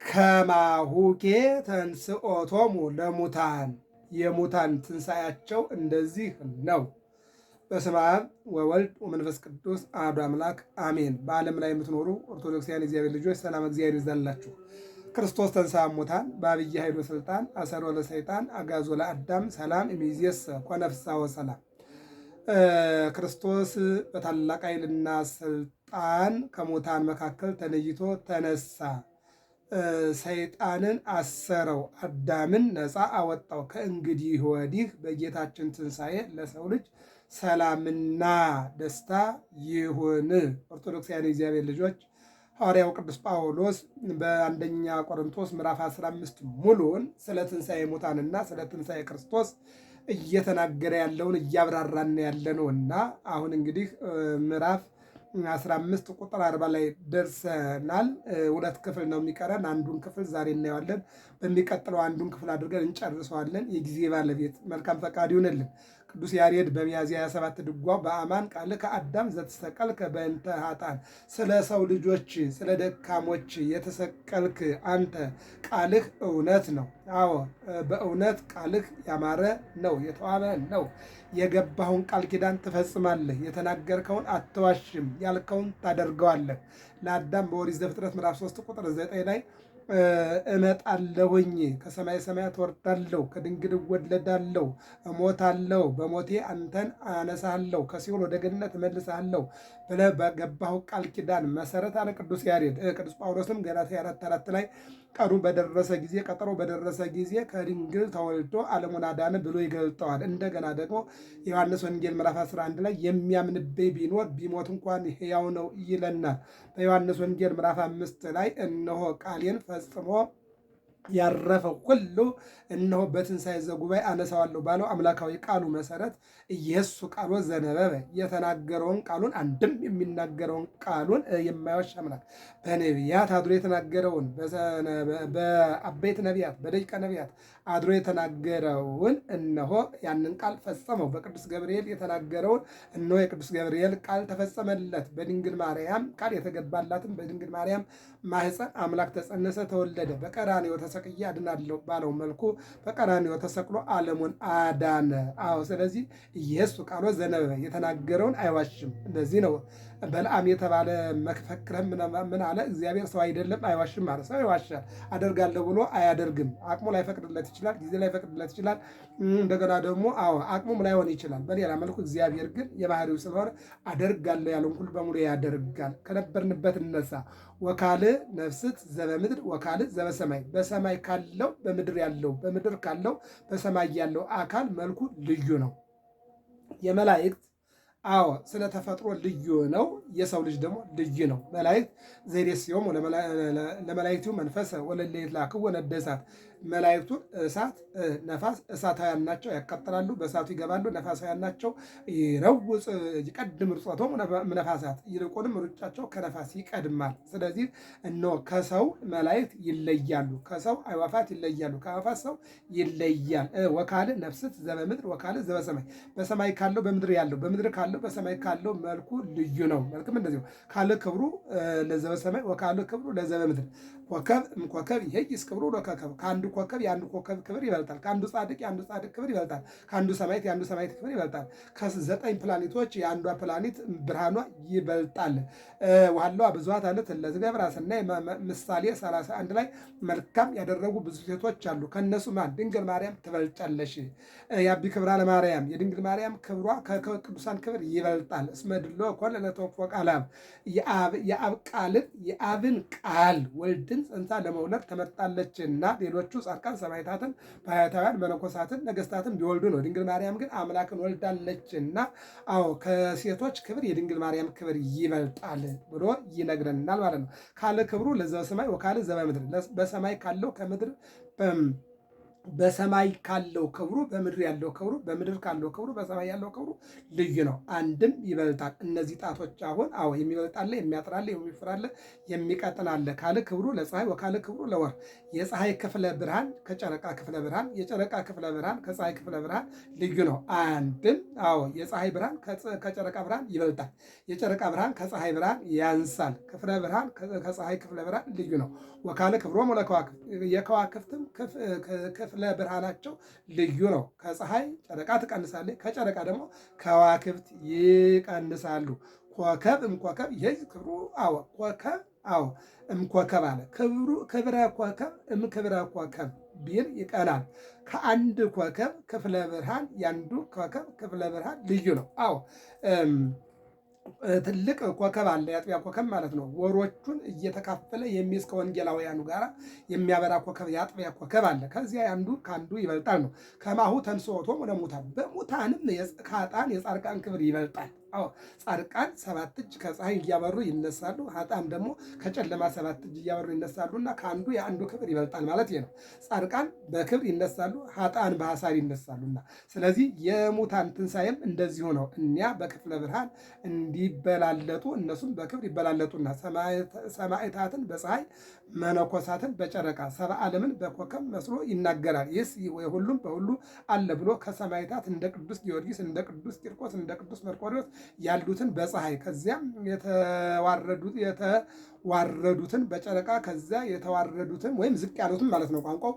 ከማሁኬ ተንስኦቶሙ ለሙታን የሙታን ትንሣኤያቸው እንደዚህ ነው። በስመ አብ ወወልድ ወመንፈስ ቅዱስ አሐዱ አምላክ አሜን። በዓለም ላይ የምትኖሩ ኦርቶዶክሳውያን እግዚአብሔር ልጆች ሰላም እግዚአብሔር ይብዛላችሁ። ክርስቶስ ተንሥአ እሙታን በዐቢይ ኃይል ወሥልጣን አሰሮ ለሰይጣን አግዓዞ ለአዳም ሰላም እምይእዜሰ ኮነ ፍስሐ ወሰላም። ክርስቶስ በታላቅ ኃይልና ስልጣን ከሙታን መካከል ተለይቶ ተነሳ። ሰይጣንን አሰረው፣ አዳምን ነፃ አወጣው። ከእንግዲህ ወዲህ በጌታችን ትንሣኤ ለሰው ልጅ ሰላምና ደስታ ይሁን። ኦርቶዶክሳውያን እግዚአብሔር ልጆች ሐዋርያው ቅዱስ ጳውሎስ በአንደኛ ቆሮንቶስ ምዕራፍ 15 ሙሉውን ስለ ትንሣኤ ሙታንና ስለ ትንሣኤ ክርስቶስ እየተናገረ ያለውን እያብራራን ያለነውና አሁን እንግዲህ ምዕራፍ 15 ቁጥር 40 ላይ ደርሰናል። ሁለት ክፍል ነው የሚቀረን። አንዱን ክፍል ዛሬ እናየዋለን። በሚቀጥለው አንዱን ክፍል አድርገን እንጨርሰዋለን። የጊዜ ባለቤት መልካም ፈቃድ ይሁንልን። ቅዱስ ያሬድ በሚያዝያ 27 ድጓው በአማን ቃልከ አዳም ዘተሰቀልከ በእንተ ኃጥአን፣ ስለ ሰው ልጆች ስለ ደካሞች የተሰቀልክ አንተ ቃልህ እውነት ነው። አዎ በእውነት ቃልህ ያማረ ነው፣ የተዋበ ነው። የገባኸውን ቃል ኪዳን ትፈጽማለህ፣ የተናገርከውን አትዋሽም፣ ያልከውን ታደርገዋለህ። ለአዳም በኦሪት ዘፍጥረት ምዕራፍ 3 ቁጥር 9 ላይ እመጣለሁኝ፣ ከሰማይ ሰማያት ወርዳለሁ፣ ከድንግል እወለዳለሁ፣ እሞታለሁ፣ በሞቴ አንተን አነሳለሁ፣ ከሲኦል ወደ ገነት እመልስሃለሁ ብለህ በገባኸው ቃል ኪዳን መሰረት አለ ቅዱስ ያሬድ። ቅዱስ ጳውሎስም ገላትያ 4:4 ላይ ቀኑ በደረሰ ጊዜ ቀጠሮ በደረሰ ጊዜ ከድንግል ተወልዶ ዓለሙን አዳነ ብሎ ይገልጠዋል። እንደገና ደግሞ ዮሐንስ ወንጌል ምዕራፍ 11 ላይ የሚያምንብኝ ቢኖር ቢሞት እንኳን ሕያው ነው ይለናል። በዮሐንስ ወንጌል ምዕራፍ 5 ላይ እነሆ ቃሌን ፈጽሞ ያረፈው ሁሉ እነሆ በትንሣኤ ዘጉባኤ አነሳዋለሁ ባለው አምላካዊ ቃሉ መሰረት ኢየሱ ቃሎ ዘነበበ የተናገረውን ቃሉን አንድም የሚናገረውን ቃሉን የማይዋሽ አምላክ በነቢያት አድሮ የተናገረውን በአበይት ነቢያት በደቂቀ ነቢያት አድሮ የተናገረውን እነሆ ያንን ቃል ፈጸመው። በቅዱስ ገብርኤል የተናገረውን እነሆ የቅዱስ ገብርኤል ቃል ተፈጸመለት። በድንግል ማርያም ቃል የተገባላትን በድንግል ማርያም ማኅፀን አምላክ ተጸነሰ፣ ተወለደ። በቀራንዮ ተሰቅዬ አድናለሁ ባለው መልኩ በቀራንዮ ተሰቅሎ ዓለሙን አዳነ። አዎ ስለዚህ ኢየሱስ ቃሎ ዘነበበ የተናገረውን አይዋሽም። እንደዚህ ነው በለዓም የተባለ መፈክርም ምን አለ? እግዚአብሔር ሰው አይደለም አይዋሽም ማለት። ሰው ይዋሻል፣ አደርጋለሁ ብሎ አያደርግም። አቅሙ ላይፈቅድለት ይችላል፣ ጊዜ ላይፈቅድለት ይችላል። እንደገና ደግሞ አቅሙም ላይሆን ይችላል። በሌላ መልኩ እግዚአብሔር ግን የባህሪው ስለሆነ አደርጋለሁ ያለውን ሁሉ በሙሉ ያደርጋል። ከነበርንበት እነሳ ወካልእ ነፍስት ዘበምድር ወካልእ ዘበሰማይ፣ በሰማይ ካለው በምድር ያለው በምድር ካለው በሰማይ ያለው አካል መልኩ ልዩ ነው። የመላእክት ስለ ተፈጥሮ ልዩ ነው። የሰው ልጅ ደግሞ ልዩ ነው። መላእክት ዘይሬስዮሙ ለመላእክቱ መንፈሰ ወለለ ይትላክዎ ነደ እሳት፣ መላእክቱን እሳት ነፋስ እሳታውያን ናቸው፣ ያቃጥላሉ፣ በእሳቱ ይገባሉ። ነፋሳውያን ናቸው፣ ይረውፅ ይቀድም ርጾቶሙ ነፋሳት፣ ይልቁንም ሩጫቸው ከነፋስ ይቀድማል። ስለዚህ እነሆ ከሰው መላእክት ይለያሉ፣ ከሰው አዕዋፋት ይለያሉ፣ ከአዕዋፋት ሰው ይለያል። ወካልእ ነፍስት ዘበምድር ወካልእ ዘበሰማይ፣ በሰማይ ካለው በምድር ያለው በምድር ካለው በሰማይ ካለው መልኩ ልዩ ነው። መልክም እንደዚህ ነው። ካልእ ክብሩ ለዘበሰማይ ወካልእ ክብሩ ለዘበምድር፣ ኮከብ እምኮከብ ይሄይስ ክብሩ ለኮከብ፣ ከአንዱ ኮከብ የአንዱ ኮከብ ክብር ይበልጣል። ከአንዱ ጻድቅ የአንዱ ጻድቅ ክብር ይበልጣል። ከአንዱ ሰማዕት የአንዱ ሰማዕት ክብር ይበልጣል። ከ9 ፕላኔቶች የአንዷ ፕላኔት ብርሃኗ ይበልጣል። ወሀለዋ ብዙኃት አለት ለዝገብራ ሰናይ ምሳሌ 31 ላይ መልካም ያደረጉ ብዙ ሴቶች አሉ። ከእነሱ ማን? ድንግል ማርያም ትበልጫለሽ። የአቢ ክብራ ለማርያም፣ የድንግል ማርያም ክብሯ ከቅዱሳን ክብር ይበልጣል። እስመ ድሎ ኮነ ለተወክፎ ቃለ አብ፣ የአብን ቃል ወልድን ጸንሳ ለመውለድ ተመርጣለችና ሌሎቹ ጻድቃን ሰማዕታትን ባህታውያን መነኮሳትን ነገስታትን ቢወልዱ ነው። ድንግል ማርያም ግን አምላክን ወልዳለችና ከሴቶች ክብር የድንግል ማርያም ክብር ይበልጣል ብሎ ይነግረናል ማለት ነው። ካልእ ክብሩ ለዘበሰማይ ወካልእ ዘበምድር፣ በሰማይ ካለው ከምድር በሰማይ ካለው ክብሩ በምድር ያለው ክብሩ በምድር ካለው ክብሩ በሰማይ ያለው ክብሩ ልዩ ነው፣ አንድም ይበልጣል። እነዚህ ጣቶች አሁን የሚበልጣለ የሚያጥራለ የሚፈራለ የሚቀጥናለ ካለ ክብሩ ለፀሐይ ወካለ ክብሩ ለወር የፀሐይ ክፍለ ብርሃን ከጨረቃ ክፍለ ብርሃን የጨረቃ ክፍለ ብርሃን ከፀሐይ ክፍለ ብርሃን ልዩ ነው፣ አንድም የፀሐይ ብርሃን ከጨረቃ ብርሃን ይበልጣል። የጨረቃ ብርሃን ከፀሐይ ብርሃን ያንሳል። ክፍለ ብርሃን ከፀሐይ ክፍለ ብርሃን ልዩ ነው። ወካለ ክብሮሙ ለከዋክብት የከዋክብትም ክፍለ ብርሃናቸው ልዩ ነው። ከፀሐይ ጨረቃ ትቀንሳለች፣ ከጨረቃ ደግሞ ከዋክብት ይቀንሳሉ። ኮከብ እምኮከብ ይሄ ክብሩ ኮከብ እምኮከብ አለ ክብረ ኮከብ እምክብረ ኮከብ ቢል ይቀናል። ከአንድ ኮከብ ክፍለ ብርሃን ያንዱ ኮከብ ክፍለ ብርሃን ልዩ ነው። ትልቅ ኮከብ አለ፣ የአጥቢያ ኮከብ ማለት ነው። ወሮቹን እየተካፈለ የሚይዝ ከወንጌላውያኑ ጋር የሚያበራ ኮከብ የአጥቢያ ኮከብ አለ። ከዚያ አንዱ ከአንዱ ይበልጣል ነው። ከማሁ ተንሥኦቶሙ ለሙታን በሙታንም ከኃጥአን የጻድቃን ክብር ይበልጣል። ጻድቃን 7 እጅ ከፀሐይ እያበሩ ይነሳሉ፣ ኃጥአን ደግሞ ከጨለማ 7 እጅ እያበሩ ይነሳሉና ከአንዱ የአንዱ ክብር ይበልጣል ማለት ነው። ጻድቃን በክብር ይነሳሉ፣ ኃጥአን በሐሳር ይነሳሉና፣ ስለዚህ የሙታን ትንሣኤም እንደዚሁ ነው። እኒያ በክፍለ ብርሃን እንዲበላለጡ እነሱም በክብር ይበላለጡና ሰማዕታትን በፀሐይ መነኮሳትን በጨረቃ ሰብአ ዓለምን በኮከብ መስሎ ይናገራል። ይህስ ሁሉም በሁሉ አለ ብሎ ከሰማዕታት እንደ ቅዱስ ጊዮርጊስ እንደ ቅዱስ ቂርቆስ እንደ ቅዱስ መርቆሬዎስ ያሉትን በፀሐይ ከዚያም የተዋረዱትን በጨረቃ ከዚያ የተዋረዱትን ወይም ዝቅ ያሉትን ማለት ነው ቋንቋው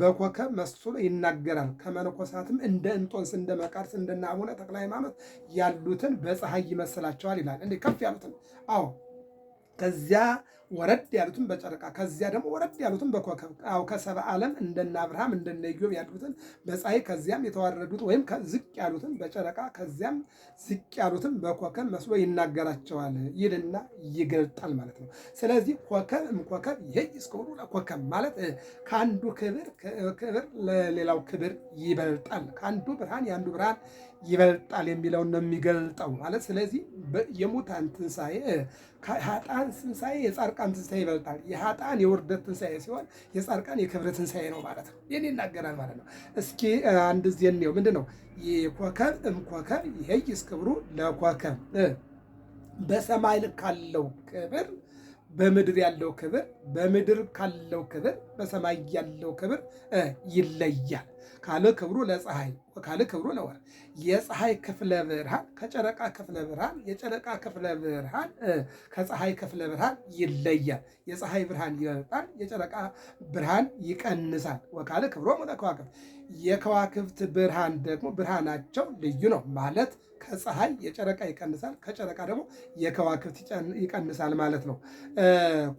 በኮከብ መስሎ ይናገራል። ከመነኮሳትም እንደ እንጦንስ እንደ መቃርስ እንደ አቡነ ተክለ ሃይማኖት ያሉትን በፀሐይ ይመስላቸዋል ይላል። እንዴ ከፍ ያሉትን ከዚያ ወረድ ያሉትን በጨረቃ ከዚያ ደግሞ ወረድ ያሉትን በኮከብ ከሰብአ ዓለም እንደነ አብርሃም እንደነ ኢዮብ ያሉትን በፀሐይ ከዚያም የተዋረዱት ወይም ዝቅ ያሉትን በጨረቃ ከዚያም ዝቅ ያሉትን በኮከብ መስሎ ይናገራቸዋል ይልና ይገልጣል ማለት ነው። ስለዚህ ኮከብ እምኮከብ ይሄይስ ክብሩ ለኮከብ ማለት ከአንዱ ክብር ለሌላው ክብር ይበልጣል፣ ከአንዱ ብርሃን የአንዱ ብርሃን ይበልጣል የሚለውን ነው የሚገልጠው ማለት። ስለዚህ የሙታን ትንሣኤ ከኃጥአን ትንሣኤ የጻድቃን ትንሣኤ ይበልጣል። የኃጥአን የውርደት ትንሣኤ ሲሆን የጻድቃን የክብር ትንሣኤ ነው ማለት ነው። ይህን ይናገራል ማለት ነው። እስኪ አንድ ጊዜ እንየው። ምንድን ነው ኮከብ እምኮከብ ይሄይስ ክብሩ ለኮከብ በሰማይ ካለው ክብር በምድር ያለው ክብር በምድር ካለው ክብር በሰማይ ያለው ክብር ይለያል። ካለ ክብሩ ለፀሐይ ካለ ክብሩ ለወር የፀሐይ ክፍለ ብርሃን ከጨረቃ ክፍለ ብርሃን የጨረቃ ክፍለ ብርሃን ከፀሐይ ክፍለ ብርሃን ይለያል። የፀሐይ ብርሃን ይበልጣል፣ የጨረቃ ብርሃን ይቀንሳል። ወካለ ክብሮሙ ለከዋክብት የከዋክብት ብርሃን ደግሞ ብርሃናቸው ልዩ ነው ማለት ከፀሐይ የጨረቃ ይቀንሳል፣ ከጨረቃ ደግሞ የከዋክብት ይቀንሳል ማለት ነው።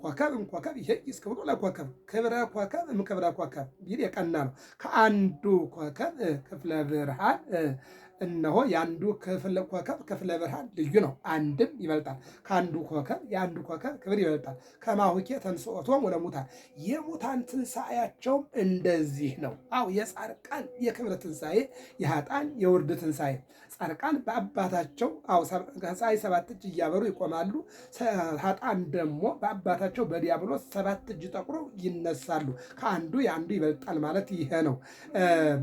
ኮከብ እምኮከብ ይሄይስ ክብሩ ለኮከብ ክብረ ኮከብ እምክብረ ኮከብ ቢል የቀና ነው። ከአንዱ ኮከብ ክፍለ ብርሃን እነሆ የአንዱ ኮከብ ክፍለ ብርሃን ልዩ ነው፣ አንድም ይበልጣል። ከአንዱ ኮከብ የአንዱ ኮከብ ክብር ይበልጣል። ከማሁኬ ተንሥኦቶሙ ለሙታን የሙታን ትንሣኤያቸውም እንደዚህ ነው። የጻድቃን የክብር ትንሣኤ፣ የኃጥአን የውርድ ትንሣኤ። ጻድቃን በአባታቸው ከፀሐይ 7 እጅ እያበሩ ይቆማሉ። ኃጥአን ደግሞ በአባታቸው በዲያብሎስ 7 እጅ ጠቁረው ይነሳሉ። ከአንዱ የአንዱ ይበልጣል ማለት ይሄ ነው።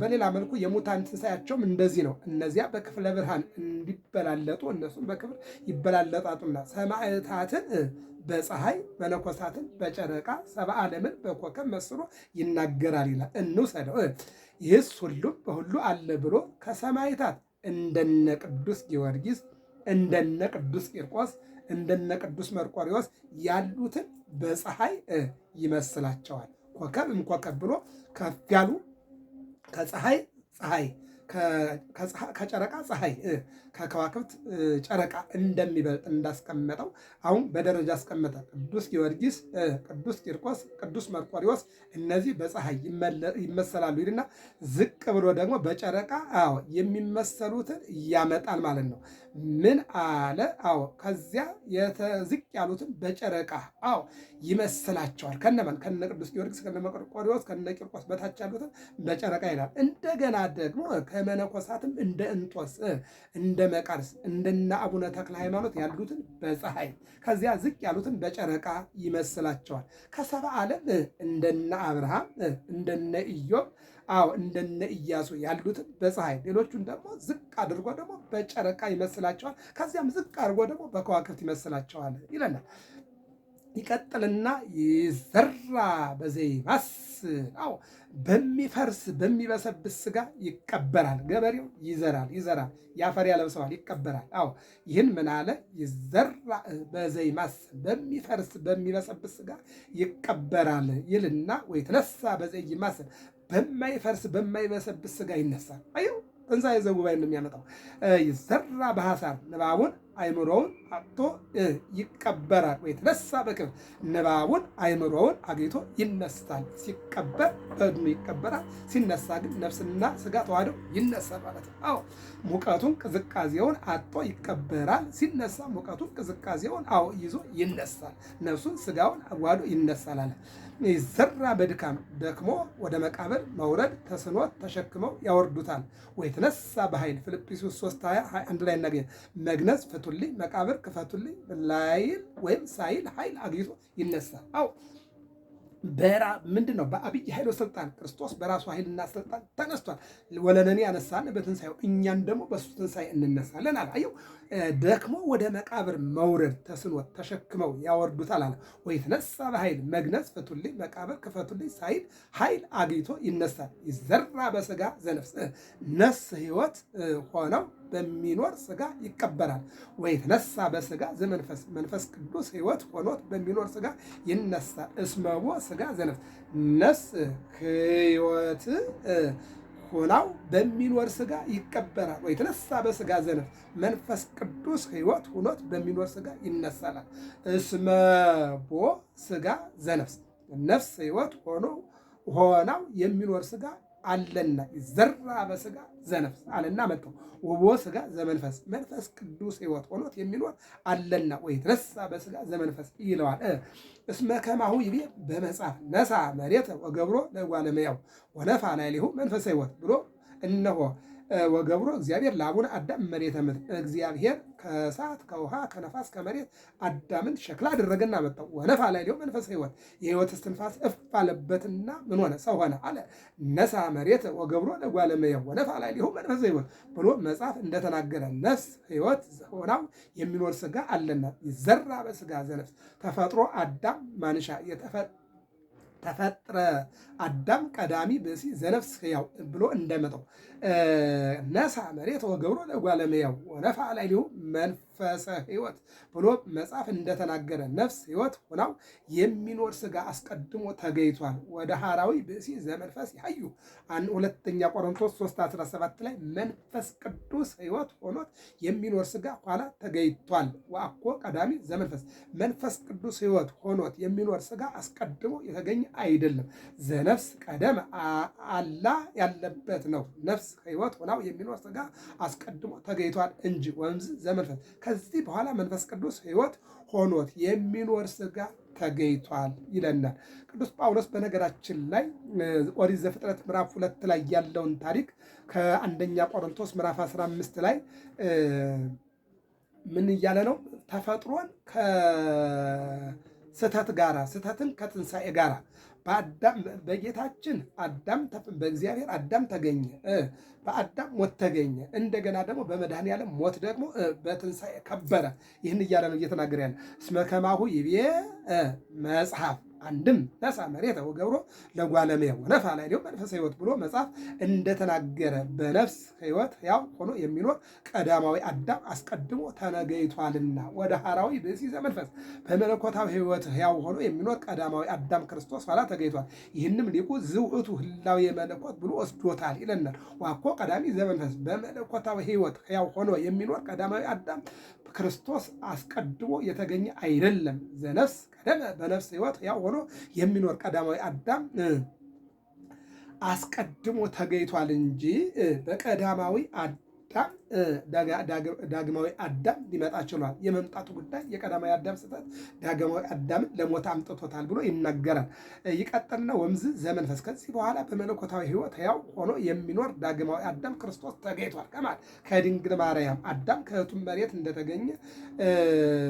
በሌላ መልኩ የሙታን ትንሣኤያቸውም እንደዚህ ነው። እነዚያ በክፍለ ብርሃን እንዲበላለጡ እነሱም በክብር ይበላለጣጡና ሰማዕታትን በፀሐይ መነኮሳትን በጨረቃ ሰብአ ዓለምን በኮከብ መስሎ ይናገራል ይላል። እንውሰደው። ይህስ ሁሉም በሁሉ አለ ብሎ ከሰማዕታት እንደነ ቅዱስ ጊዮርጊስ እንደነ ቅዱስ ቂርቆስ እንደነ ቅዱስ መርቆሬዎስ ያሉትን በፀሐይ ይመስላቸዋል። ኮከብ እምኮከብ ብሎ ከፍ ያሉ ከፀሐይ ፀሐይ ከጨረቃ ፀሐይ ከከዋክብት ጨረቃ እንደሚበልጥ እንዳስቀመጠው አሁን በደረጃ አስቀመጠ። ቅዱስ ጊዮርጊስ፣ ቅዱስ ቂርቆስ፣ ቅዱስ መርቆሬዎስ እነዚህ በፀሐይ ይመሰላሉ ይልና ዝቅ ብሎ ደግሞ በጨረቃ የሚመሰሉትን ያመጣል ማለት ነው። ምን አለ? ከዚያ ዝቅ ያሉትን በጨረቃ ይመስላቸዋል። ከነማን? ከነ ቅዱስ ጊዮርጊስ፣ ከነ መርቆሬዎስ፣ ከነ ቂርቆስ በታች ያሉትን በጨረቃ ይላል። እንደገና ደግሞ ከመነኮሳትም እንደ እንጦስ እንደ መቃርስ እንደነ አቡነ ተክለ ሃይማኖት ያሉትን በፀሐይ ከዚያ ዝቅ ያሉትን በጨረቃ ይመስላቸዋል። ከሰብአ ዓለም እንደነ አብርሃም እንደነ ኢዮብ እንደነ ኢያሱ ያሉትን በፀሐይ ሌሎቹን ደግሞ ዝቅ አድርጎ ደግሞ በጨረቃ ይመስላቸዋል። ከዚያም ዝቅ አድርጎ ደግሞ በከዋክብት ይመስላቸዋል ይለናል። ይቀጥልና ይዘራ በዘይማስል በሚፈርስ በሚበሰብስ ስጋ ይቀበራል። ገበሬው ይዘራል ያፈር ያለብሰዋል ይቀበራል። ይህን ምን አለ? ይዘራ በዘይማስል በሚፈርስ በሚበሰብስ ስጋ ይቀበራል ይልና ወይ ተነሳ በዘይማስል በማይፈርስ በማይበሰብስ ስጋ ይነሳል። ትንሣኤ ዘጉባኤ ነው የሚያመጣው። ይዘራ በሐሳር ንባቡን አይምሮውን አጥቶ ይቀበራል። ወይ ተነሳ በክብር ንባቡን አይምሮውን አግኝቶ ይነሳል። ሲቀበር በድኑ ይቀበራል። ሲነሳ ግን ነፍስና ስጋ ተዋህደው ይነሳል ማለት ነው። ሙቀቱን ቅዝቃዜውን አጥቶ ይቀበራል። ሲነሳ ሙቀቱን ቅዝቃዜውን ይዞ ይነሳል። ነፍሱን ስጋውን አዋህዶ ይነሳል አለ። ይዘራ በድካም ደክሞ ወደ መቃብር መውረድ ተስኖት ተሸክመው ያወርዱታል። ወይ ተነሳ በኃይል ፊልጵስዩስ 3:20 አንድ ላይ እናገኝ መግነዝ ፍቱልኝ መቃብር ክፈቱልኝ ላይል ወይም ሳይል ኃይል አግኝቶ ይነሳል። ምንድን ነው? በአብይ ኃይል ስልጣን ክርስቶስ በራሱ ኃይልና ስልጣን ተነስቷል። ወለነኒ ያነሳን በትንሣኤው እኛን ደግሞ በሱ ትንሣኤ እንነሳለን አለ። አየው ደክሞ ወደ መቃብር መውረድ ተስኖት ተሸክመው ያወርዱታል አለ። ወይ ተነሳ በኃይል መግነዝ ፍቱልኝ መቃብር ክፈቱልኝ ሳይል ኃይል አግኝቶ ይነሳል። ይዘራ በስጋ ዘነፍስ ነፍስ ሕይወት ሆነው በሚኖር ስጋ ይቀበራል። ወይ ተነሳ በስጋ ዘመንፈስ መንፈስ ቅዱስ ሕይወት ሆኖት በሚኖር ስጋ ይነሳል። እስመቦ ስጋ ዘነፍስ ነፍስ ሕይወት ሆናው በሚኖር ስጋ ይቀበራል። ወይ ተነሳ በስጋ ዘነፍስ መንፈስ ቅዱስ ሕይወት ሆኖት በሚኖር ስጋ ይነሳላል። እስመቦ ስጋ ዘነፍስ ነፍስ ሕይወት ሆናው የሚኖር ስጋ አለና ይዘራ በስጋ ዘነፍስ አለና መጣው። ወቦ ስጋ ዘመንፈስ መንፈስ ቅዱስ ሕይወት ሆኖት የሚኖር አለና ወይ ተነሳ በስጋ ዘመንፈስ ይለዋል። እስመ ከማሁ ይቤ በመጽሐፍ ነሳ መሬት ወገብሮ ለእጓለ እመሕያው ወነፋ ላዕሌሁ መንፈሰ ሕይወት ብሎ እነሆ ወገብሮ እግዚአብሔር ለአቡነ አዳም መሬተ ምድር እግዚአብሔር ከእሳት ከውሃ ከነፋስ ከመሬት አዳምን ሸክላ አደረገና መጣው። ወነፋ ላዕሌሁ መንፈሰ ሕይወት የሕይወት እስትንፋስ እፍ አለበትና ምን ሆነ? ሰው ሆነ አለ። ነሳ መሬት ወገብሮ ለእጓለ እመሕያው ወነፋ ላዕሌሁ መንፈሰ ሕይወት ብሎ መጽሐፍ እንደተናገረ ነፍስ ሕይወት ሆናው የሚኖር ስጋ አለና ይዘራ በስጋ ዘነፍስ ተፈጥሮ አዳም ማንሻ ተፈጥረ አዳም ቀዳሚ ብእሲ ዘነፍስ ሕያው ብሎ እንደመጣው ነሳ መሬት ወገብሮ ለእጓለ እመሕያው ወነፋ ላዕሌሁ መንፈሰ ሕይወት ብሎ መጽሐፍ እንደተናገረ ነፍስ ሕይወት ሆናው የሚኖር ስጋ አስቀድሞ ተገይቷል። ወደ ሐራዊ ብእሲ ዘመንፈስ ያዩ ሁለተኛ ቆሮንቶስ 3:17 ላይ መንፈስ ቅዱስ ሕይወት ሆኖት የሚኖር ስጋ ኋላ ተገይቷል። ወአኮ ቀዳሚ ዘመንፈስ መንፈስ ቅዱስ ሕይወት ሆኖት የሚኖር ስጋ አስቀድሞ የተገኘ አይደለም። ዘነፍስ ቀደመ አላ ያለበት ነው። ነፍስ ሕይወት ሆናው የሚኖር ስጋ አስቀድሞ ተገይቷል እንጂ ወንዝ ዘመንፈስ ከዚህ በኋላ መንፈስ ቅዱስ ሕይወት ሆኖት የሚኖር ስጋ ተገይቷል ይለናል ቅዱስ ጳውሎስ። በነገራችን ላይ ኦሪት ዘፍጥረት ምዕራፍ 2 ላይ ያለውን ታሪክ ከአንደኛ ቆሮንቶስ ምዕራፍ 15 ላይ ምን እያለ ነው? ተፈጥሮን ከስህተት ጋራ ስህተትን ከትንሣኤ ጋራ በጌታችን አዳም በእግዚአብሔር አዳም ተገኘ፣ በአዳም ሞት ተገኘ። እንደገና ደግሞ በመድኃኔዓለም ሞት ደግሞ በትንሣኤ ከበረ። ይህን እያለ ነው እየተናገረ ያለ። እስመ ከማሁ ይቤ መጽሐፍ አንድም ነሳ መሬተ ወገብሮ ለእጓለ እመሕያው ወነፋ ላዕሌሁ መንፈሰ ሕይወት ብሎ መጽሐፍ እንደተናገረ በነፍስ ሕይወት ሕያው ሆኖ የሚኖር ቀዳማዊ አዳም አስቀድሞ ተገይቷልና ወደ ሐራዊ ብእሲ ዘመንፈስ በመለኮታዊ ሕይወት ሕያው ሆኖ የሚኖር ቀዳማዊ አዳም ክርስቶስ ኋላ ተገይቷል። ይህንም ሊቁ ዝውእቱ ህላዌ መለኮት ብሎ ወስዶታል ይለናል። ዋኮ ቀዳሚ ዘመንፈስ በመለኮታዊ ሕይወት ሕያው ሆኖ የሚኖር ቀዳማዊ አዳም ክርስቶስ አስቀድሞ የተገኘ አይደለም። ዘነፍስ ቀደመ በነፍስ ሕይወት ሕያው ሆኖ የሚኖር ቀዳማዊ አዳም አስቀድሞ ተገይቷል እንጂ በቀዳማዊ አዳም ዳግማዊ አዳም ሊመጣ ችሏል። የመምጣቱ ጉዳይ የቀዳማዊ አዳም ስህተት ዳግማዊ አዳምን ለሞት አምጥቶታል ብሎ ይናገራል። ይቀጥልና ወምዝ ዘመንፈስ ከዚህ በኋላ በመለኮታዊ ሕይወት ሕያው ሆኖ የሚኖር ዳግማዊ አዳም ክርስቶስ ተገኝቷል። ከማለት ከድንግል ማርያም አዳም ከእህቱም መሬት እንደተገኘ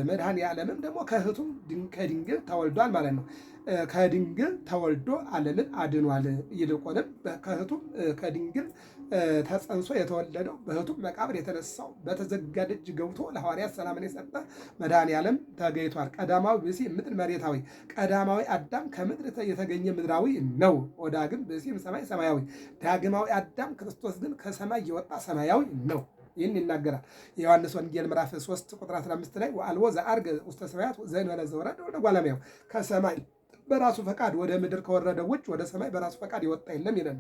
መድኃኔ ዓለምም ደግሞ ከእህቱም ከድንግል ተወልዷል ማለት ነው። ከድንግል ተወልዶ ዓለምን አድኗል። ይልቁንም ከእህቱም ከድንግል ተጸንሶ የተወለደው በእህቱም መቃብር የተነሳው በተዘጋ ደጅ ገብቶ ለሐዋርያት ሰላምን የሰጠ መድኃኔ ዓለም ተገኝቷል። ቀዳማዊ ብእሲ ምድር መሬታዊ፣ ቀዳማዊ አዳም ከምድር የተገኘ ምድራዊ ነው። ወዳግም ብእሲም ሰማይ ሰማያዊ፣ ዳግማዊ አዳም ክርስቶስ ግን ከሰማይ የወጣ ሰማያዊ ነው። ይህን ይናገራል። የዮሐንስ ወንጌል ምዕራፍ 3 ቁጥር 15 ላይ ወአልቦ ዘዐርገ ውስተ ሰማያት ዘእንበለ ዘወረደ ወእጓለ እመሕያው፣ ከሰማይ በራሱ ፈቃድ ወደ ምድር ከወረደ ውጭ ወደ ሰማይ በራሱ ፈቃድ የወጣ የለም ይላል።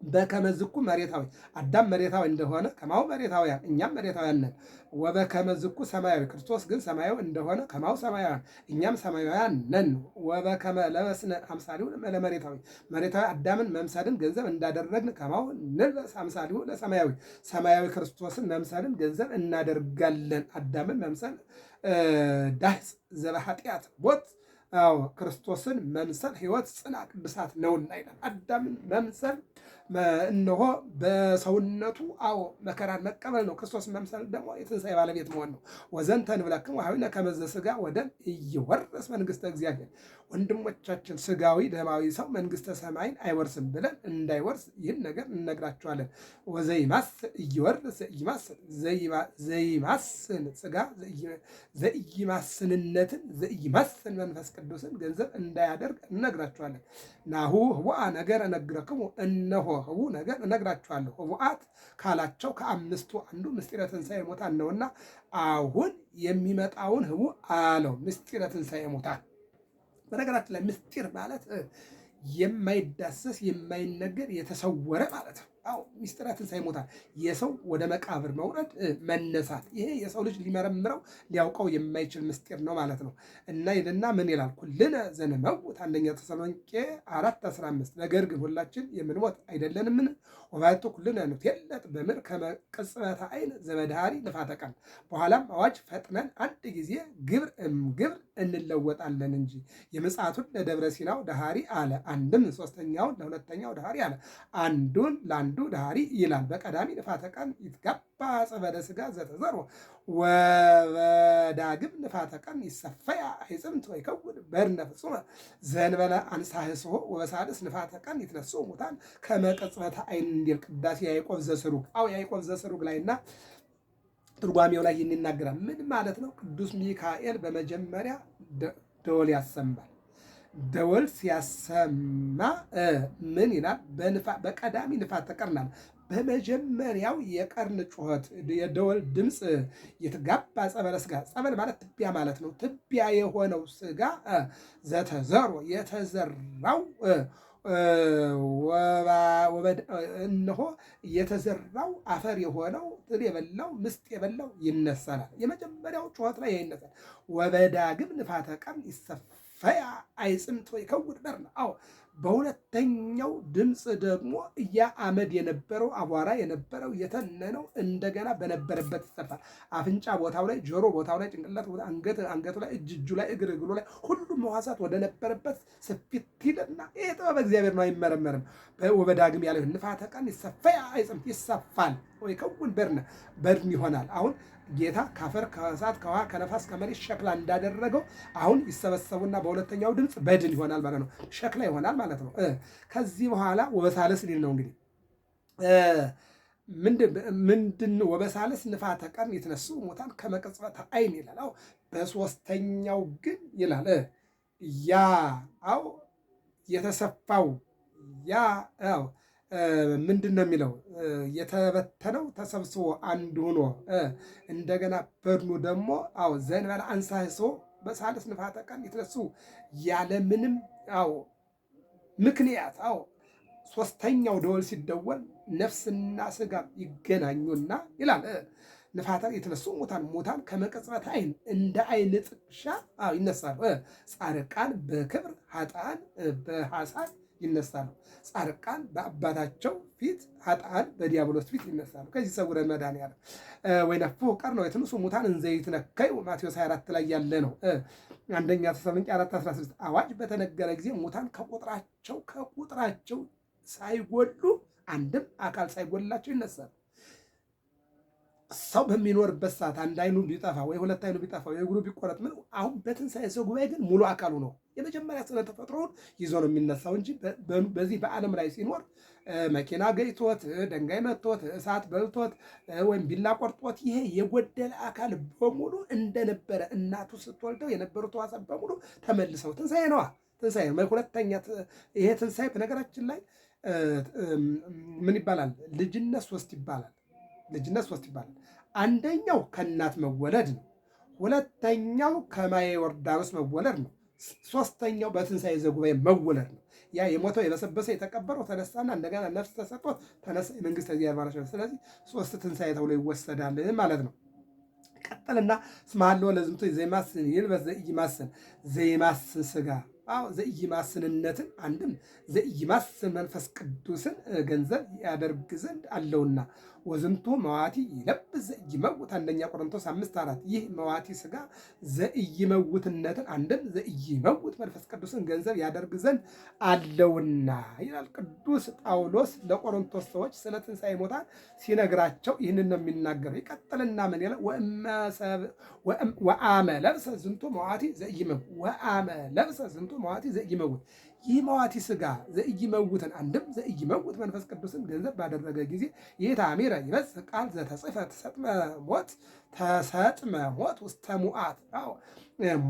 በከመ ዝኩ መሬታዊ፣ አዳም መሬታዊ እንደሆነ ከማሁ መሬታውያን እኛም መሬታውያን ነን። ወበከመ ዝኩ ሰማያዊ፣ ክርስቶስ ግን ሰማያዊ እንደሆነ ከማሁ ሰማያውያን እኛም ሰማያውያን ነን። ወበከመ ለበስነ አምሳሊሁ ለመሬታዊ፣ መሬታዊ አዳምን መምሰልን ገንዘብ እንዳደረግን ከማሁ ንልበስ አምሳሊሁ ለሰማያዊ፣ ሰማያዊ ክርስቶስን መምሰልን ገንዘብ እናደርጋለን። አዳምን መምሰል ዳህፅ ዘበኃጢአት ቦት፣ አዎ ክርስቶስን መምሰል ሕይወት ጽና ቅዱሳት ነውና ይላል። አዳምን መምሰል እነሆ በሰውነቱ አዎ መከራን መቀበል ነው። ክርስቶስን መምሰል ደግሞ የትንሣኤ ባለቤት መሆን ነው። ወዘንተ ንብለክሙ ኀዊነ ከመ ዘሥጋ ወደም ኢይወርስ መንግሥተ እግዚአብሔር፣ ወንድሞቻችን ስጋዊ ደማዊ ሰው መንግሥተ ሰማይን አይወርስም ብለን እንዳይወርስ ይህን ነገር እንነግራቸዋለን። ወዘይማስል ኢይወርስ ኢይማስል፣ ዘይማስን ስጋ ዘኢይማስንነትን ዘኢይማስን መንፈስ ቅዱስን ገንዘብ እንዳያደርግ እንነግራቸዋለን። ናሁ ህቡአ ነገር እነግረክሙ፣ እነሆ ህቡ ነገር እነግራችኋለሁ። ህቡአት ካላቸው ከአምስቱ አንዱ ምስጢረ ትንሣኤ ሙታን ነውና አሁን የሚመጣውን ህቡ አለው። ምስጢረ ትንሣኤ ሙታን በነገራችን ላይ ምስጢር ማለት የማይዳሰስ የማይነገር የተሰወረ ማለት ነው። አዎ ምስጢረ ትንሣኤ ሙታን የሰው ወደ መቃብር መውረድ መነሳት፣ ይሄ የሰው ልጅ ሊመረምረው ሊያውቀው የማይችል ምስጢር ነው ማለት ነው። እና ይልና ምን ይላል? ኩልነ ዘንመውት፣ አንደኛ ተሰሎንቄ 4:15 ነገር ግን ሁላችን የምንሞት አይደለንምን? ወባሕቱ ኩልነ ንትየለጥ በምድር ከመ ቅጽበተ ዓይን ዘበድኃሪ ንፋተ ቀን፣ በኋላም አዋጅ ፈጥነን አንድ ጊዜ ግብር እምግብር እንለወጣለን እንጂ። የምጽአቱን ለደብረ ሲናው ደኃሪ አለ፣ አንድም ሦስተኛውን ለሁለተኛው ደኃሪ አለ፣ አንዱን ለአንዱ ደኃሪ ይላል። በቀዳሚ ንፋተ ቀን ይትጋባ ጸበደ ሥጋ ዘተዘርወ፣ ወበዳግም ንፋተ ቀን ይሰፈያ አይጽምት ወይከውን በርነ ፍጹመ ዘእንበለ አንሳህስሆ፣ ወበሳልስ ንፋተ ቀን ይትነሥኡ ሙታን ከመ ቅጽበተ ዓይን እንዲል ቅዳሴ ያዕቆብ ዘስሩግ። አዎ ያዕቆብ ዘስሩግ ላይና ትርጓሜው ላይ ይህን ይናገራል። ምን ማለት ነው? ቅዱስ ሚካኤል በመጀመሪያ ደወል ያሰማል። ደወል ሲያሰማ ምን ይላል? በቀዳሚ ንፋተ ቀን አለ። በመጀመሪያው የቀርን ጩኸት የደወል ድምፅ የተጋባ ጸበለ ሥጋ፣ ጸበል ማለት ትቢያ ማለት ነው። ትቢያ የሆነው ሥጋ ዘተዘሮ የተዘራው እነሆ የተዘራው አፈር የሆነው ጥል የበላው ምስጥ የበላው ይነሳል። የመጀመሪያው ጩኸት ላይ ይነሳል። ወበዳግም ንፋተ ቀን ይሰፈያ አይጽምት ወይከውን በርነ። አዎ በሁለተኛው ድምፅ ደግሞ ያ አመድ የነበረው አቧራ የነበረው የተነነው እንደገና በነበረበት ይሰፋል። አፍንጫ ቦታው ላይ፣ ጆሮ ቦታው ላይ፣ ጭንቅላት ቦታ፣ አንገቱ ላይ፣ እጁ ላይ፣ እግሩ ላይ ሁሉም ሕዋሳት ወደ ነበረበት ስፊት ይልና ይሄ ጥበብ እግዚአብሔር ነው፣ አይመረመርም። ወበዳግም ያለው ንፋተ ቀን ይሰፈያ አይጽምት ይሰፋል ወይከውን በድን ይሆናል። አሁን ጌታ ከአፈር ከእሳት ከውሃ ከነፋስ ከመሬት ሸክላ እንዳደረገው አሁን ይሰበሰቡና በሁለተኛው ድምፅ በድን ይሆናል ማለት ነው። ሸክላ ይሆናል ማለት ነው። ከዚህ በኋላ ወበሳልስ ሊል ነው እንግዲህ ምንድን ወበሳልስ ንፋተ ቀን ይትነሥኡ ሙታን ከመ ቅጽበተ ዓይን ይላል። አዎ በሶስተኛው ግን ይላል ያ አዎ የተሰፋው ያ አዎ ምንድን ነው የሚለው? የተበተነው ተሰብስቦ አንድ ሆኖ እንደገና በድኑ ደግሞ አዎ ዘእንበለ አንሳህስሆ በሳልስ ንፋተ ቀን ይትነሥኡ ያለምንም አዎ ምክንያት አዎ ሶስተኛው ደወል ሲደወል ነፍስና ስጋ ይገናኙና ይላል ንፋታን የተነሱ ሙታን ከመቅጽበት ዓይን እንደ ዓይን ጥቅሻ ይነሳሉ። ጻድቃን በክብር ኃጥአን በሐሳር ይነሳሉ። ጻድቃን በአባታቸው ፊት ኃጥአን በዲያብሎስ ፊት ይነሳሉ። ከዚህ ሰውረን መድኃኒዓለም ወይነፍሑ ቀርነ የተነሱ ሙታን እንዘ ይትነከዩ ማቴዎስ 24 ላይ ያለ ነው። አንደኛ ተሰሎንቄ 4:16 አዋጅ በተነገረ ጊዜ ሙታን ከቁጥራቸው ሳይጎሉ አንድም አካል ሳይጎላቸው ይነሳሉ። ሰው በሚኖርበት ሰዓት አንድ አይኑ ቢጠፋ ወይ ሁለት አይኑ ቢጠፋ ወይ እግሩ ቢቆረጥ ምን አሁን በትንሣኤ ሰው ጉባኤ ግን ሙሉ አካሉ ነው የመጀመሪያ ስነ ተፈጥሮውን ይዞ ነው የሚነሳው እንጂ በዚህ በዓለም ላይ ሲኖር መኪና ገጭቶት ድንጋይ መቶት እሳት በልቶት ወይም ቢላ ቆርጦት ይሄ የጎደለ አካል በሙሉ እንደነበረ እናቱ ስትወልደው የነበሩት ሕዋሳት በሙሉ ተመልሰው ትንሣኤ ነዋ። ትንሣኤ ነው። ሁለተኛ ይሄ ትንሣኤ በነገራችን ላይ ምን ይባላል? ልጅነት ሶስት ይባላል። አንደኛው ከእናት መወለድ ነው። ሁለተኛው ከማየ ዮርዳኖስ መወለድ ነው። ሶስተኛው በትንሣኤ ዘጉባኤ መወለድ ነው። ያ የሞተው የበሰበሰ የተቀበረው ተነሳና እንደገና ነፍስ ተሰጥቶት ተነሳ የመንግስተ እግዚአብሔር ባለቤት። ስለዚህ ሶስት ትንሣኤ ተብሎ ይወሰዳል ማለት ነው። ቀጥልና ስማሎ ለዝምቶ ዘይማስን ይልበስ ዘይማስን ዘይማስን ስጋ ዘኢይማስንነትን አንድም ዘኢይማስን መንፈስ ቅዱስን ገንዘብ ያደርግ ዘንድ አለውና ወዝንቱ መዋቲ ይለብስ ዘኢይመውት አንደኛ ቆሮንቶስ 5:4 ይህ መዋቲ ስጋ ዘኢይመውትነትን አንድም ዘኢይመውት መንፈስ ቅዱስን ገንዘብ ያደርግ ዘንድ አለውና ይላል ቅዱስ ጳውሎስ ለቆሮንቶስ ሰዎች ስለ ትንሣኤ ሙታን ሲነግራቸው ይህንን ነው የሚናገረው። ይቀጥልና ምን ይላል? ወአመ ለብሰ ዝንቱ መዋቲ ዘኢይመውት ወአመ ለብሰ ዝንቱ መዋቲ ዘኢይመውት ይህ መዋቲ ስጋ ዘኢይመውትን አንድም ዘኢይመውት መንፈስ ቅዱስን ገንዘብ ባደረገ ጊዜ የታሚረ ይበጽሕ ቃል ዘተጽሕፈ ተሰጥመ ሞት ውስተ ሙዓት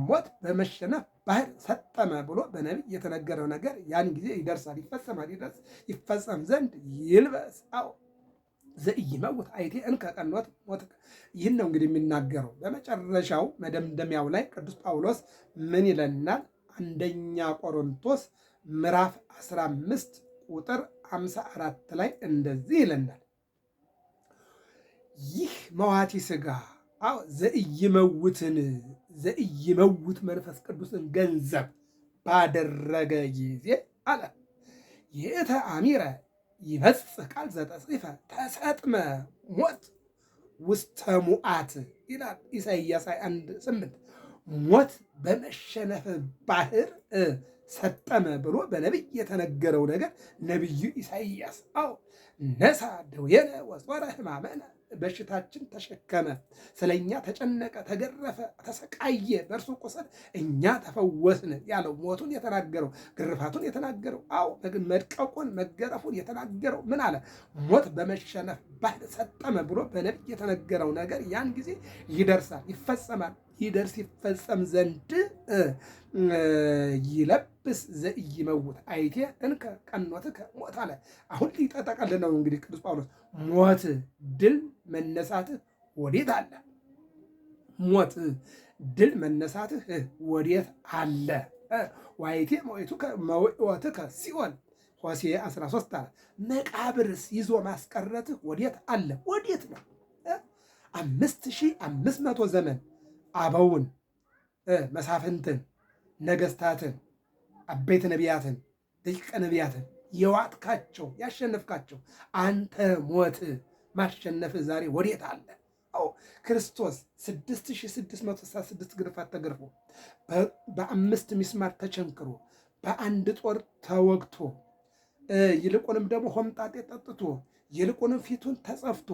ሞት በመሸነፍ ባህር ሰጠመ ብሎ በነቢይ የተነገረው ነገር ያን ጊዜ ይደርሳል፣ ይፈጸም ዘንድ ይልበስ ዘኢይመውት አይቴ እንከ ቀኖት ሞት። ይህን ነው እንግዲህ የሚናገረው። በመጨረሻው መደምደሚያው ላይ ቅዱስ ጳውሎስ ምን ይለናል? አንደኛ ቆሮንቶስ ምዕራፍ 15 ቁጥር 54 ላይ እንደዚህ ይለናል። ይህ መዋቲ ሥጋ ዘኢይመውት መንፈስ ቅዱስን ገንዘብ ባደረገ ጊዜ አለ የተአሚረ ይበጽሕ ቃል ዘተጽሕፈ ተሰጥመ ሞት ውስተ ሙዓት ይላል ኢሳይያስ 1:8 ሞት በመሸነፍ ባህር ሰጠመ ብሎ በነቢይ የተነገረው ነገር ነቢዩ ኢሳይያስ ነሳ ደዌነ ወጾረ ሕማመነ በሽታችን ተሸከመ፣ ስለኛ ተጨነቀ፣ ተገረፈ፣ ተሰቃየ፣ በእርሱ ቁስል እኛ ተፈወስን ያለው ሞቱን የተናገረው ግርፋቱን የተናገረው መድቀቁን መገረፉን የተናገረው ምን አለ? ሞት በመሸነፍ ባህር ሰጠመ ብሎ በነቢይ የተነገረው ነገር ያን ጊዜ ይደርሳል፣ ይፈጸማል። ይደርስ ይፈጸም ዘንድ ይለብስ ዘኢይመውት አይቴ እንከ ቀኖትከ ሞት አለ። አሁን ሊጠቀልል ነው እንግዲህ ቅዱስ ጳውሎስ ሞት ድል መነሳትህ ወዴት አለ? ሞት ድል መነሳትህ ወዴት አለ? ዋይቴ መውትከ ሲኦል ሆሴዕ 13 አለ። መቃብርስ ይዞ ማስቀረትህ ወዴት አለ? ወዴት ነው? 5500 ዘመን አበውን መሳፍንትን ነገስታትን አበይት ነቢያትን ደቂቀ ነቢያትን የዋጥካቸው ያሸነፍካቸው አንተ ሞት ማሸነፍ ዛሬ ወዴት አለ? ክርስቶስ 6666 ግርፋት ተገርፎ በ5 ሚስማር ተቸንክሮ በአንድ ጦር ተወግቶ ይልቁንም ደግሞ ሆምጣጤ ጠጥቶ ይልቁንም ፊቱን ተጸፍቶ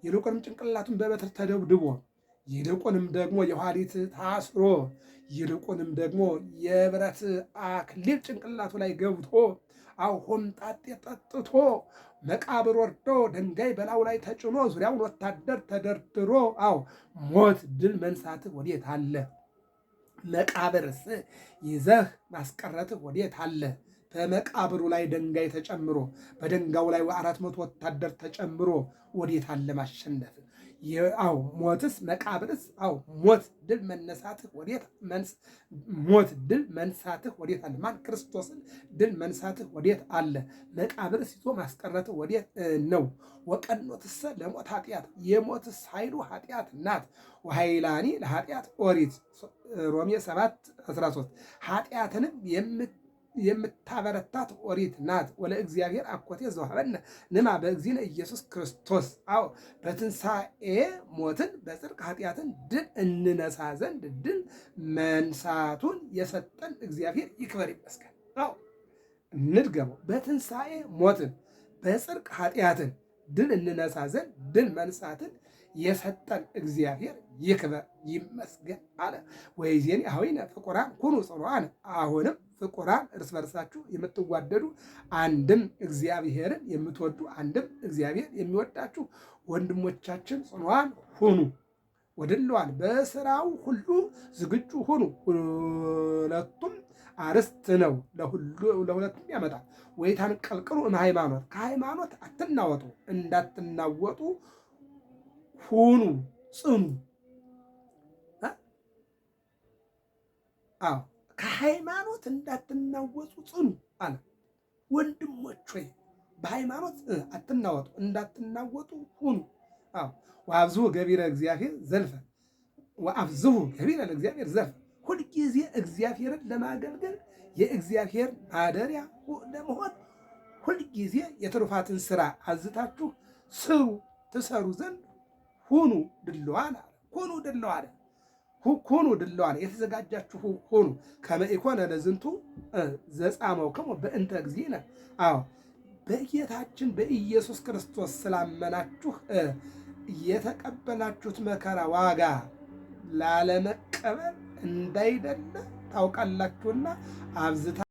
ይልቁንም ጭንቅላቱን በበትር ተደብድቦ ይልቁንም ደግሞ የኋሊት ታስሮ ይልቁንም ደግሞ የብረት አክሊል ጭንቅላቱ ላይ ገብቶ ሆምጣጤ ጠጥቶ መቃብር ወርዶ ድንጋይ በላዩ ላይ ተጭኖ ዙሪያውን ወታደር ተደርድሮ ሞት ድል መንሳትህ ወዴት አለ? መቃብርስ ይዘህ ማስቀረትህ ወዴት አለ? በመቃብሩ ላይ ድንጋይ ተጨምሮ በድንጋዩ ላይ 400 ወታደር ተጨምሮ ወዴት አለ ማሸነፍ? አው ሞትስ መቃብርስ አው ሞት ድል መነሳትህ ወዴት ሞት ድል መንሳትህ ወዴት አለ? ማን ክርስቶስን ድል መንሳትህ ወዴት አለ? መቃብርስ ይዞ ማስቀረትህ ወዴት ነው? ወቀኖትሰ ለሞት ኃጢአት የሞትስ ኃይሉ ኃጢአት ናት። ወኃይላኒ ለኃጢአት ኦሪት ሮሜ 7:13 ኃጢአትንም የምታበረታት ኦሪት ናት። ወለ እግዚአብሔር አኮቴ ዘወሀበነ ንማ በእግዚእነ ኢየሱስ ክርስቶስ አዎ በትንሣኤ ሞትን በጽድቅ ኃጢአትን ድል እንነሳ ዘንድ ድል መንሳቱን የሰጠን እግዚአብሔር ይክበር ይመስገን። አዎ እንድገመው፣ በትንሣኤ ሞትን በጽድቅ ኃጢአትን ድል እንነሳ ዘንድ ድል መንሳትን የሰጠን እግዚአብሔር ይክበር ይመስገን አለ። ወይዜኒ አኀዊነ ፍቁራን ኩኑ ጽኑዓን አሁንም ፍቁራን እርስ በርሳችሁ የምትዋደዱ አንድም እግዚአብሔርን የምትወዱ አንድም እግዚአብሔር የሚወዳችሁ ወንድሞቻችን ጽኑዓን ሁኑ። ወድለዋል በስራው ሁሉ ዝግጁ ሁኑ። ሁለቱም አርስት ነው፣ ለሁለቱም ያመጣል። ወይታንቀልቅሉ እምሃይማኖት ከሃይማኖት አትናወጡ፣ እንዳትናወጡ ሁኑ ጽኑ። አዎ ከሃይማኖት እንዳትናወጡ ጽኑ አለ። ወንድሞች ሆይ በሃይማኖት አትናወጡ፣ እንዳትናወጡ ሁኑ። አዎ ወአብዝሑ ገቢረ እግዚአብሔር ዘልፈ ወአብዝሑ ገቢረ ለእግዚአብሔር ዘልፈ ሁልጊዜ እግዚአብሔርን ለማገልገል የእግዚአብሔር ማደሪያ ለመሆን ሁልጊዜ የትሩፋትን ስራ አዝታችሁ ስሩ፣ ትሰሩ ዘንድ ሁኑ ድልዋን አለ። ሁኑ ድልዋን ሁኑ ድልዋን የተዘጋጃችሁ ሁኑ። ከመ ኢኮነ ለዝንቱ ዘጻመውክሙ በእንተ እግዚእነ አዎ በጌታችን በኢየሱስ ክርስቶስ ስላመናችሁ የተቀበላችሁት መከራ ዋጋ ላለመቀበል እንዳይደለ ታውቃላችሁና አብዝታ